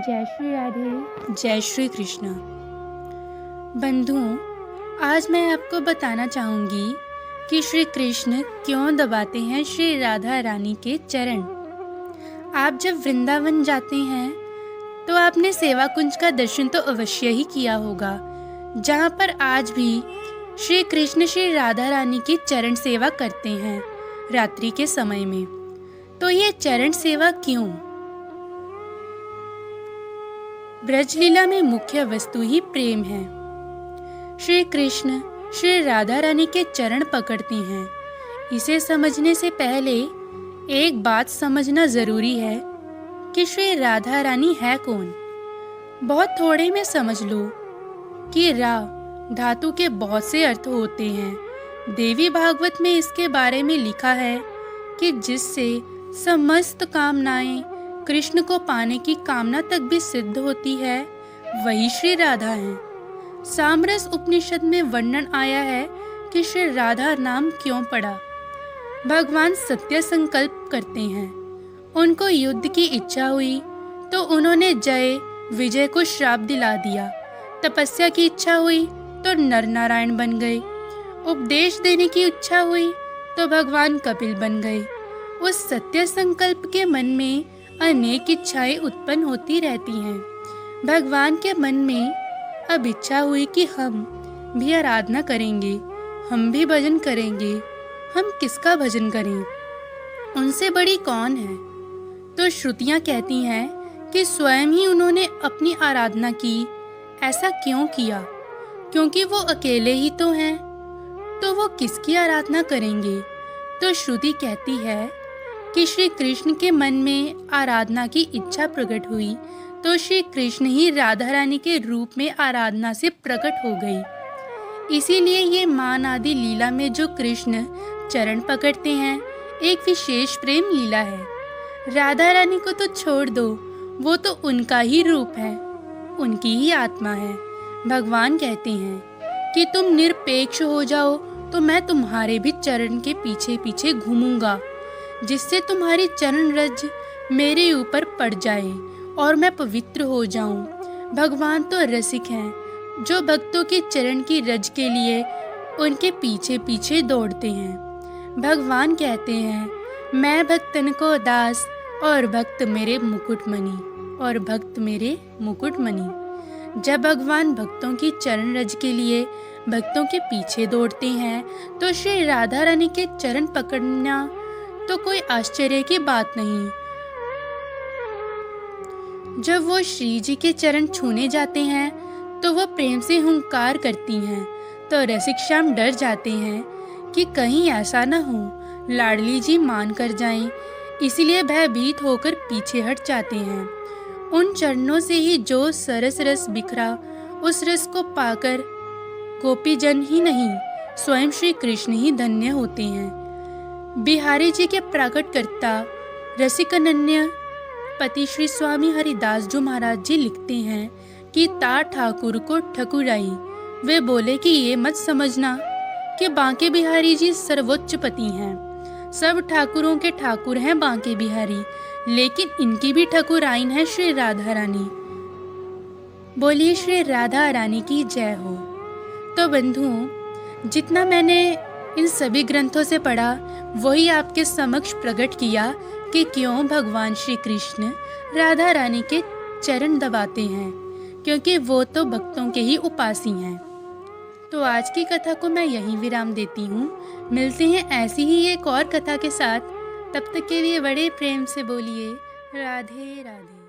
जय श्री राधे। जय श्री कृष्ण। बंधुओं, आज मैं आपको बताना चाहूँगी कि श्री कृष्ण क्यों दबाते हैं श्री राधा रानी के चरण। आप जब वृंदावन जाते हैं तो आपने सेवा कुंज का दर्शन तो अवश्य ही किया होगा, जहाँ पर आज भी श्री कृष्ण श्री राधा रानी की चरण सेवा करते हैं रात्रि के समय में। तो ये चरण सेवा क्यों? ब्रजलीला में मुख्य वस्तु ही प्रेम है। श्री कृष्ण श्री राधा रानी के चरण पकड़ते हैं। इसे समझने से पहले एक बात समझना जरूरी है कि श्री राधा रानी है कौन। बहुत थोड़े में समझ लो कि रा धातु के बहुत से अर्थ होते हैं। देवी भागवत में इसके बारे में लिखा है कि जिससे समस्त कामनाएं कृष्ण को पाने की कामना तक भी सिद्ध होती है, वही श्री राधा हैं। सामरस उपनिषद में वर्णन आया है कि श्री राधा नाम क्यों पड़ा। भगवान सत्य संकल्प करते हैं। उनको युद्ध की इच्छा हुई तो उन्होंने जय विजय को श्राप दिला दिया। तपस्या की इच्छा हुई तो नर नारायण बन गए। उपदेश देने की इच्छा हुई तो भगवान कपिल बन गए। उस सत्य संकल्प के मन में अनेक इच्छाएं उत्पन्न होती रहती हैं। भगवान के मन में अब इच्छा हुई कि हम भी आराधना करेंगे, हम भी भजन करेंगे। हम किसका भजन करें? उनसे बड़ी कौन है? तो श्रुतियां कहती हैं कि स्वयं ही उन्होंने अपनी आराधना की। ऐसा क्यों किया? क्योंकि वो अकेले ही तो हैं, तो वो किसकी आराधना करेंगे? तो श्रुति कहती है कि श्री कृष्ण के मन में आराधना की इच्छा प्रकट हुई तो श्री कृष्ण ही राधा रानी के रूप में आराधना से प्रकट हो गई। इसीलिए ये मान आदि लीला में जो कृष्ण चरण पकड़ते हैं, एक विशेष प्रेम लीला है। राधा रानी को तो छोड़ दो, वो तो उनका ही रूप है, उनकी ही आत्मा है। भगवान कहते हैं कि तुम निरपेक्ष हो जाओ तो मैं तुम्हारे भी चरण के पीछे पीछे घूमूंगा, जिससे तुम्हारी चरण रज मेरे ऊपर पड़ जाए और मैं पवित्र हो जाऊं। भगवान तो रसिक हैं, जो भक्तों के चरण की रज के लिए उनके पीछे पीछे दौड़ते हैं। भगवान कहते हैं, मैं भक्तन को दास और भक्त मेरे मुकुटमणि, और भक्त मेरे मुकुटमणि। जब भगवान भक्तों की चरण रज के लिए भक्तों के पीछे दौड़ते हैं तो श्री राधा रानी के चरण पकड़ना तो कोई आश्चर्य की बात नहीं। जब वो श्री जी के चरण छूने जाते हैं तो वो प्रेम से हुंकार करती हैं, तो रसिक श्याम डर जाते हैं कि कहीं ऐसा न हो लाडली जी मान कर जाएं। इसलिए भयभीत होकर पीछे हट जाते हैं। उन चरणों से ही जो सरस रस बिखरा, उस रस को पाकर गोपीजन ही नहीं, स्वयं श्री कृष्ण ही धन्य होते हैं। बिहारी जी के प्राकटकर्ता रसिकनन्य पति श्री स्वामी हरिदास जी महाराज जी लिखते हैं कि ता ठाकुर को ठकुराई। वे बोले कि ये मत समझना कि बांके बिहारी जी सर्वोच्च पति हैं। सब ठाकुरों के ठाकुर हैं बांके बिहारी, लेकिन इनकी भी ठकुराइन है श्री राधा रानी। बोलिए श्री राधा रानी की जय हो। तो बंधुओं, जितना मैंने इन सभी ग्रंथों से पढ़ा वही आपके समक्ष प्रकट किया कि क्यों भगवान श्री कृष्ण राधा रानी के चरण दबाते हैं, क्योंकि वो तो भक्तों के ही उपासी हैं। तो आज की कथा को मैं यहीं विराम देती हूँ। मिलते हैं ऐसी ही एक और कथा के साथ। तब तक के लिए बड़े प्रेम से बोलिए राधे राधे।